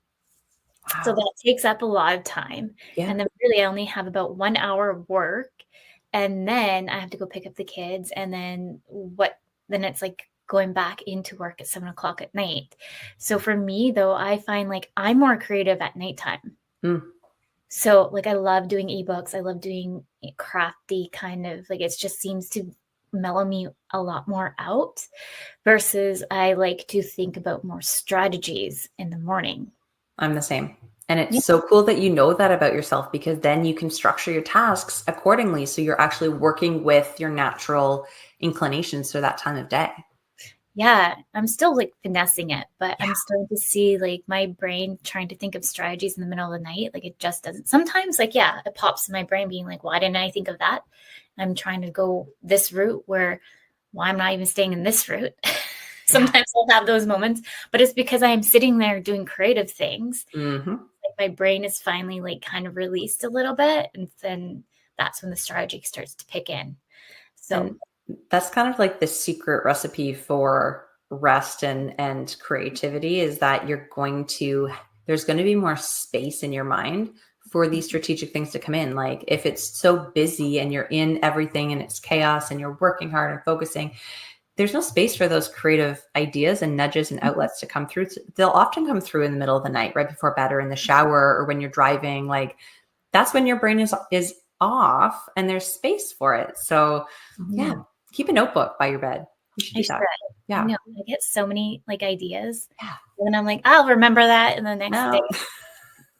Wow. So that takes up a lot of time. Yeah. And then really I only have about 1 hour of work. And then I have to go pick up the kids. And then it's like going back into work at 7:00 at night. So for me, though, I find like I'm more creative at nighttime. Mm. So, like, I love doing ebooks. I love doing crafty kind of, like, it just seems to mellow me a lot more out, versus I like to think about more strategies in the morning. I'm the same. And it's Yeah. so cool that you know that about yourself, because then you can structure your tasks accordingly. So you're actually working with your natural inclinations for that time of day. Yeah, I'm still, like, finessing it, but Yeah. I'm starting to see, like, my brain trying to think of strategies in the middle of the night. Like, it just doesn't. Sometimes, like, yeah, it pops in my brain being like, why didn't I think of that? I'm trying to go this route where, why I'm not even staying in this route. Sometimes I'll have those moments, but it's because I am sitting there doing creative things. Mm-hmm. Like, my brain is finally, like, kind of released a little bit, and then that's when the strategy starts to pick in. So And that's kind of like the secret recipe for rest and creativity, is that there's going to be more space in your mind for these strategic things to come in. Like if it's so busy and you're in everything and it's chaos and you're working hard and focusing, there's no space for those creative ideas and nudges and outlets to come through. They'll often come through in the middle of the night, right before bed, or in the shower, or when you're driving. Like that's when your brain is off and there's space for it. So yeah, keep a notebook by your bed. You should do that. Yeah. No, I get so many like ideas. Yeah. And I'm like, I'll remember that. And the next day,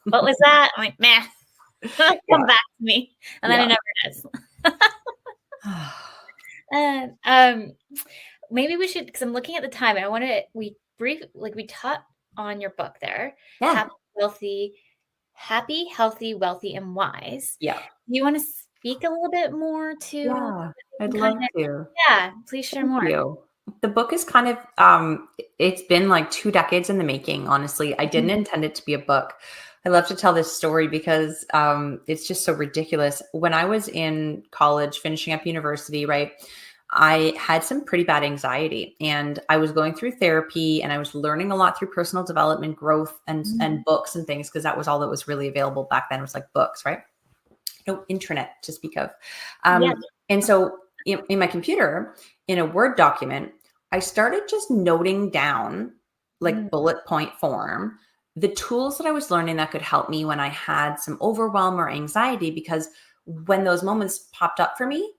what was that? I'm like, meh. Come back to me. And then it never does. Maybe we should, because I'm looking at the time and I want to, we taught on your book there. Yeah. Happy, healthy, wealthy, and wise. Yeah. Do you want to speak a little bit more to? Yeah, I'd love to. Yeah, please share more. You. The book is kind of, it's been like 2 decades in the making, honestly. I didn't intend it to be a book. I love to tell this story because it's just so ridiculous. When I was in college, finishing up university, right, I had some pretty bad anxiety and I was going through therapy and I was learning a lot through personal development, growth and books and things, because that was all that was really available back then, was like books, right? No internet to speak of. And so in my computer, in a Word document, I started just noting down, like bullet point form, the tools that I was learning that could help me when I had some overwhelm or anxiety, because when those moments popped up for me,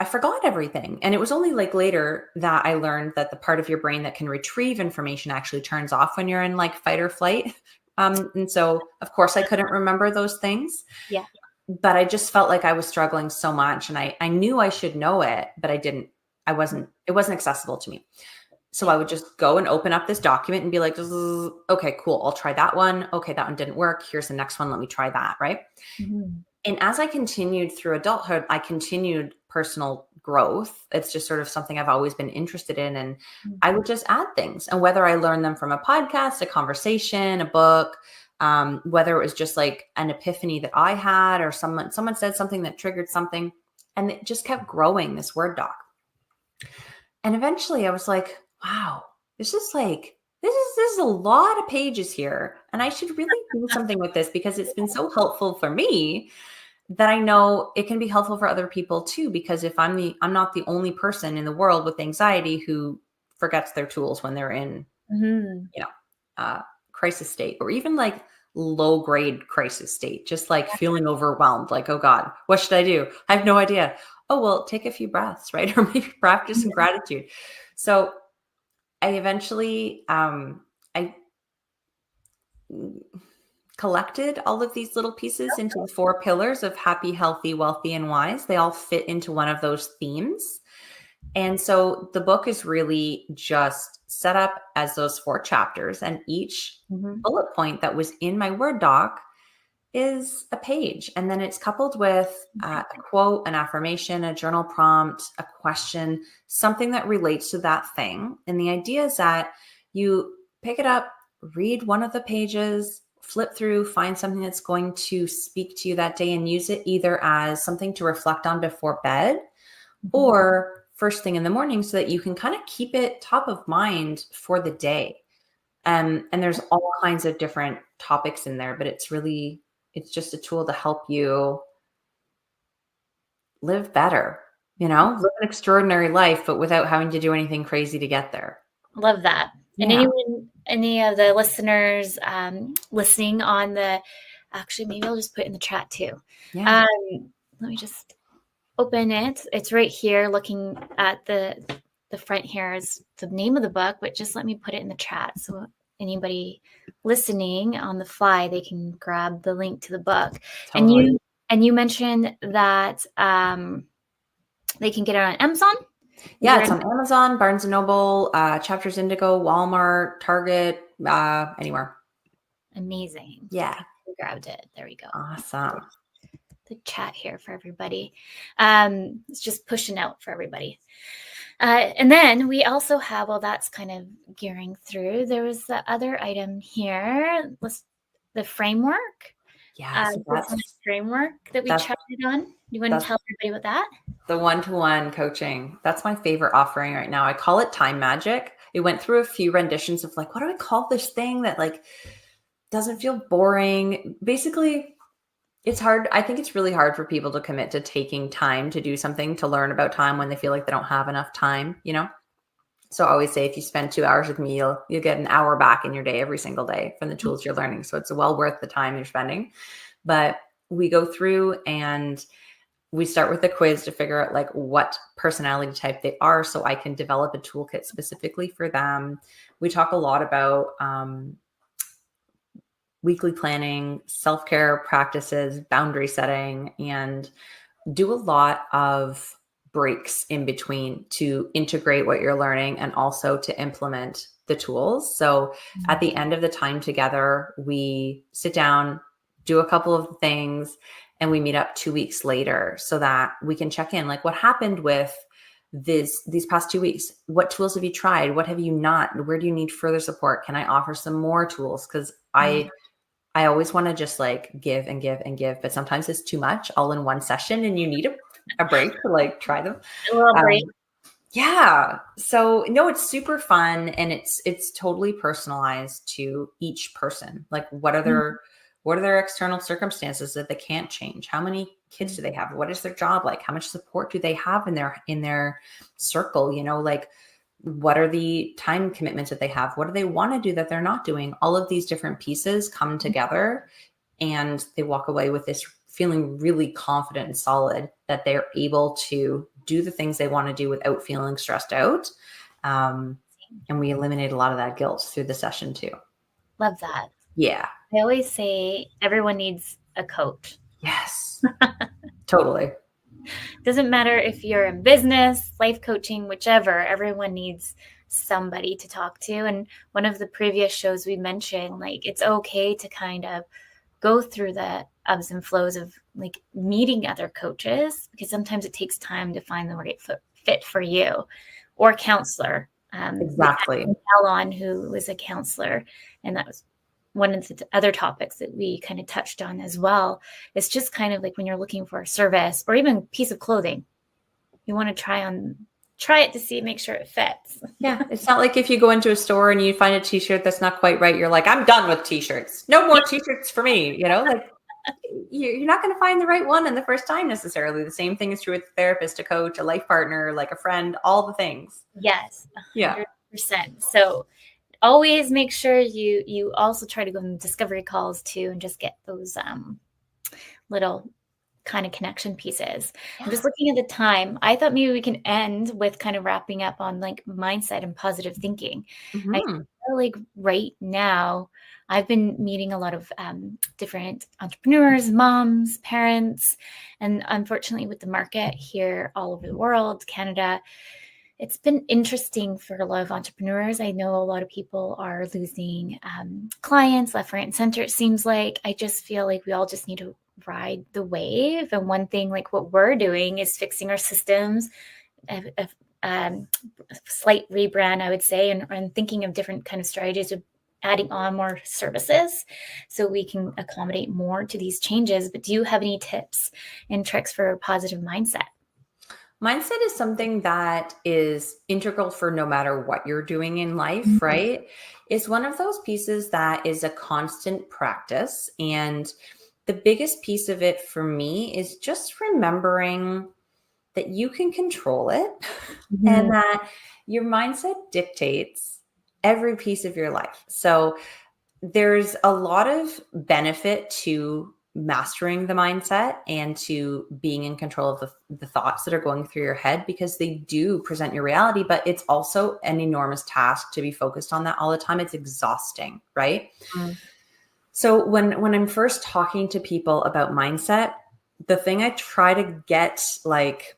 I forgot everything. And it was only like later that I learned that the part of your brain that can retrieve information actually turns off when you're in like fight or flight. And so of course I couldn't remember those things. Yeah. But I just felt like I was struggling so much and I knew I should know it, but it wasn't accessible to me. So I would just go and open up this document and be like, okay, cool. I'll try that one. Okay. That one didn't work. Here's the next one. Let me try that. Right. And as I continued through adulthood, I continued personal growth. It's just sort of something I've always been interested in. And I would just add things. And whether I learned them from a podcast, a conversation, a book, whether it was just like an epiphany that I had, or someone said something that triggered something, and it just kept growing, this Word doc. And eventually I was like, wow, this is a lot of pages here. And I should really do something with this, because it's been so helpful for me that I know it can be helpful for other people too. Because if I'm not the only person in the world with anxiety who forgets their tools when they're in, crisis state, or even like low grade crisis state, just like feeling overwhelmed, like, oh God, what should I do? I have no idea. Oh, well, take a few breaths, right? Or maybe practice some gratitude. So I eventually, I collected all of these little pieces into the 4 pillars of happy, healthy, wealthy, and wise. They all fit into one of those themes. And so the book is really just set up as those 4 chapters, and each bullet point that was in my Word doc is a page. And then it's coupled with a quote, an affirmation, a journal prompt, a question, something that relates to that thing. And the idea is that you pick it up, read one of the pages, flip through, find something that's going to speak to you that day, and use it either as something to reflect on before bed or first thing in the morning, so that you can kind of keep it top of mind for the day. And there's all kinds of different topics in there, but it's just a tool to help you live better, live an extraordinary life, but without having to do anything crazy to get there. Love that. And any of the listeners listening on actually, maybe I'll just put it in the chat too. Yeah. Let me just open it. It's right here, looking at the front here is the name of the book, but just let me put it in the chat. So anybody listening on the fly, they can grab the link to the book. Totally. And you mentioned that they can get it on Amazon. Yeah, it's on Amazon, Barnes & Noble, Chapters Indigo, Walmart, Target, anywhere. Amazing. Yeah. I grabbed it. There we go. Awesome. The chat here for everybody. It's just pushing out for everybody. And then we also have, that's kind of gearing through. There was the other item here, the framework. Yeah, so that's the framework that we chatted on. You want to tell everybody about that? The one-to-one coaching. That's my favorite offering right now. I call it Time Magic. It went through a few renditions of like, what do I call this thing that like doesn't feel boring. Basically, it's hard. I think it's really hard for people to commit to taking time to do something, to learn about time when they feel like they don't have enough time, you know? So I always say, if you spend 2 hours with me, you'll get an hour back in your day every single day from the tools you're learning. So it's well worth the time you're spending. But we go through and we start with a quiz to figure out like what personality type they are, so I can develop a toolkit specifically for them. We talk a lot about weekly planning, self-care practices, boundary setting, and do a lot of breaks in between to integrate what you're learning and also to implement the tools. So at the end of the time together, we sit down, do a couple of things, and we meet up 2 weeks later so that we can check in, like, what happened with these past 2 weeks? What tools have you tried? What have you not? Where do you need further support? Can I offer some more tools? Because I always want to just like give and give and give, but sometimes it's too much all in one session and you need a break to like try them. A little break. Yeah. So no, it's super fun, and it's totally personalized to each person. Like, what are their external circumstances that they can't change? How many kids do they have? What is their job like? How much support do they have in their circle? You know, like, what are the time commitments that they have? What do they want to do that they're not doing? All of these different pieces come together, and they walk away with this feeling really confident and solid that they're able to do the things they want to do without feeling stressed out. And we eliminate a lot of that guilt through the session too. Love that. Yeah. I always say everyone needs a coach. Yes. Totally. Doesn't matter if you're in business, life coaching, whichever, everyone needs somebody to talk to. And one of the previous shows we mentioned, like, it's okay to kind of go through the ebbs and flows of like meeting other coaches, because sometimes it takes time to find the right fit for you, or counselor. Exactly. Alon, who was a counselor, and that was one of the other topics that we kind of touched on as well. It's just kind of like when you're looking for a service or even a piece of clothing, you want to try it to see, make sure it fits. Yeah. It's not like if you go into a store and you find a t-shirt that's not quite right, you're like, I'm done with t-shirts. No more t-shirts for me. You know, like, you're not going to find the right one in the first time necessarily. The same thing is true with a therapist, a coach, a life partner, like a friend, all the things. Yes. 100%. Yeah. So always make sure you also try to go on discovery calls too, and just get those little kind of connection pieces. Yeah. I'm just looking at the time. I thought maybe we can end with kind of wrapping up on like mindset and positive thinking. Mm-hmm. I feel like right now I've been meeting a lot of different entrepreneurs, moms, parents, and unfortunately with the market here all over the world, Canada, it's been interesting for a lot of entrepreneurs. I know a lot of people are losing clients left, right, and center. It seems like I just feel like we all just need to ride the wave. And one thing, like what we're doing, is fixing our systems, a slight rebrand, I would say, and thinking of different kind of strategies of adding on more services so we can accommodate more to these changes. But do you have any tips and tricks for a positive mindset? Mindset is something that is integral for no matter what you're doing in life, right? It's one of those pieces that is a constant practice. And the biggest piece of it for me is just remembering that you can control it and that your mindset dictates every piece of your life. So there's a lot of benefit to mastering the mindset and to being in control of the thoughts that are going through your head, because they do present your reality, but it's also an enormous task to be focused on that all the time. It's exhausting, right? So when I'm first talking to people about mindset, the thing I try to get like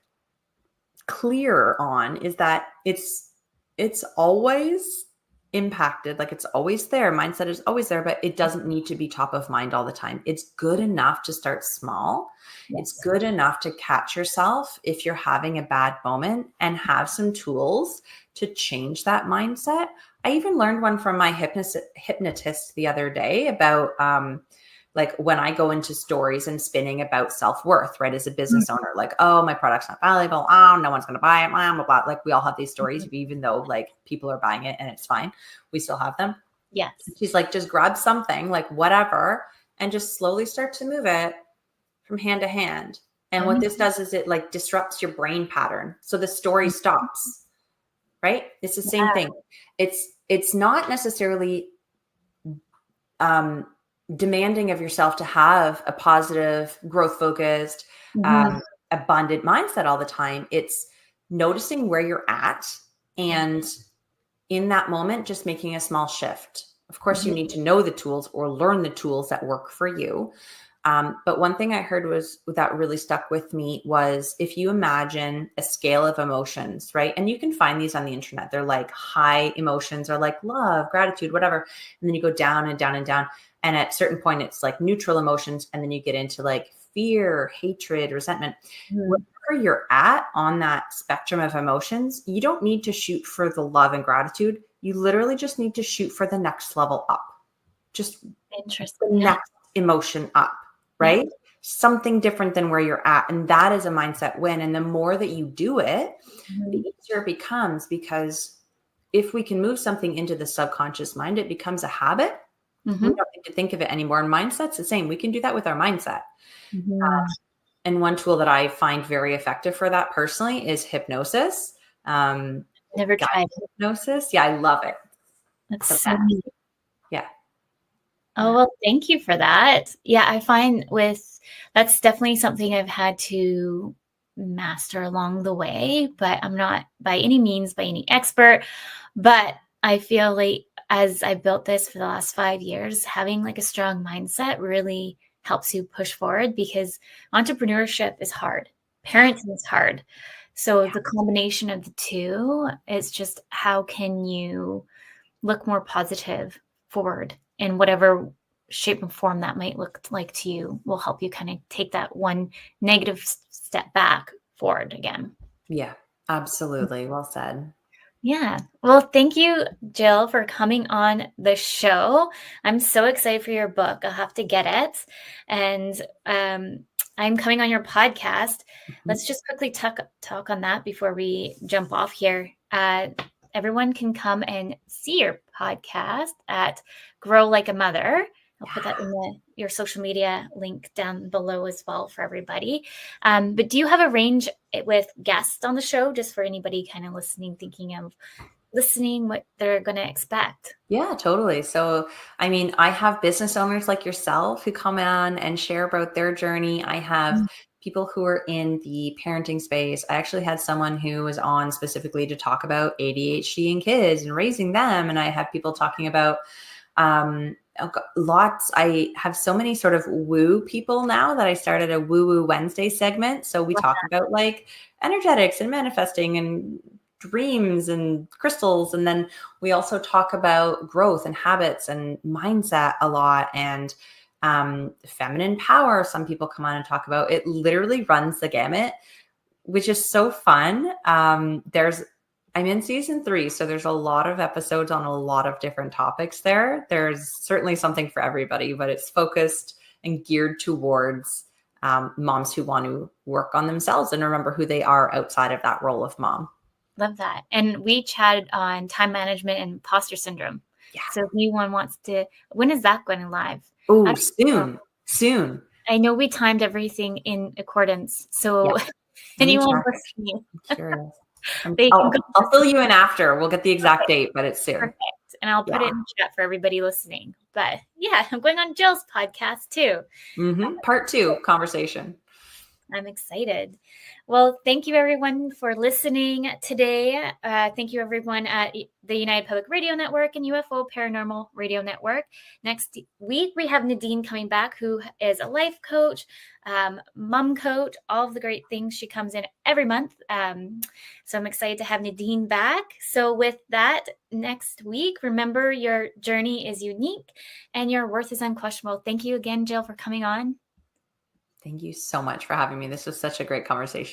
clear on is that it's always impacted, like it's always there. Mindset is always there, but it doesn't need to be top of mind all the time. It's good enough to start small. Yes. It's good enough to catch yourself if you're having a bad moment and have some tools to change that mindset. I even learned one from my hypnotist the other day about like when I go into stories and spinning about self-worth, right? As a business owner, like, oh, my product's not valuable. Oh, no one's going to buy it. Blah, blah, blah. Like we all have these stories, even though like people are buying it and it's fine. We still have them. Yes. She's like, just grab something, like whatever, and just slowly start to move it from hand to hand. And what this does is it like disrupts your brain pattern. So the story stops, right? It's the same thing. It's not necessarily demanding of yourself to have a positive, growth focused, abundant mindset all the time. It's noticing where you're at, and in that moment, just making a small shift. Of course, you need to know the tools or learn the tools that work for you. But one thing I heard that really stuck with me was, if you imagine a scale of emotions, right? And you can find these on the internet. They're like high emotions are like love, gratitude, whatever. And then you go down and down and down. And at a certain point, it's like neutral emotions. And then you get into like fear, hatred, resentment. Wherever you're at on that spectrum of emotions, you don't need to shoot for the love and gratitude. You literally just need to shoot for the next level up. Just Interesting. the next emotion up. Right? Something different than where you're at. And that is a mindset win. And the more that you do it, the easier it becomes, because if we can move something into the subconscious mind, it becomes a habit. We don't need to think of it anymore. And mindset's the same. We can do that with our mindset. And one tool that I find very effective for that personally is hypnosis. Never tried hypnosis. Yeah, I love it. That's so neat. Yeah. Oh, well, thank you for that. Yeah, I find that's definitely something I've had to master along the way, but I'm not by any means by any expert. But I feel like as I built this for the last 5 years, having like a strong mindset really helps you push forward, because entrepreneurship is hard. Parenting is hard. So the combination of the two is just, how can you look more positive forward in whatever shape and form that might look like to you, will help you kind of take that one negative step back forward again. Yeah, absolutely. Well said. Yeah. Well, thank you, Jill, for coming on the show. I'm so excited for your book. I'll have to get it. And I'm coming on your podcast. Let's just quickly talk on that before we jump off here. Everyone can come and see your podcast at Grow Like a Mother. I'll put that in your social media link down below as well for everybody. But do you have a range with guests on the show, just for anybody kind of listening, thinking of listening, what they're going to expect? Yeah, totally. So, I mean, I have business owners like yourself who come on and share about their journey. I have people who are in the parenting space. I actually had someone who was on specifically to talk about ADHD in kids and raising them. And I have people talking about lots. I have so many sort of woo people now that I started a Woo Woo Wednesday segment. So we talk about like energetics and manifesting and dreams and crystals. And then we also talk about growth and habits and mindset a lot, and feminine power. Some people come on and talk about it. Literally runs the gamut, which is so fun. I'm in season 3, so there's a lot of episodes on a lot of different topics there. There's certainly something for everybody, but it's focused and geared towards moms who want to work on themselves and remember who they are outside of that role of mom. Love that. And we chatted on time management and imposter syndrome. Yeah. So if anyone wants to, when is that going live? Oh, soon. I know we timed everything in accordance. So anyone listening, I'm curious. I'll fill you in after. We'll get the exact date, but it's soon. Perfect. And I'll put it in the chat for everybody listening. But yeah, I'm going on Jill's podcast too. Part 2 conversation. I'm excited. Well, thank you everyone for listening today. Thank you everyone at the United Public Radio Network and UFO Paranormal Radio Network. Next week, we have Nadine coming back, who is a life coach, mom coach, all of the great things. She comes in every month. So I'm excited to have Nadine back. So with that, next week, remember, your journey is unique and your worth is unquestionable. Thank you again, Jill, for coming on. Thank you so much for having me. This was such a great conversation.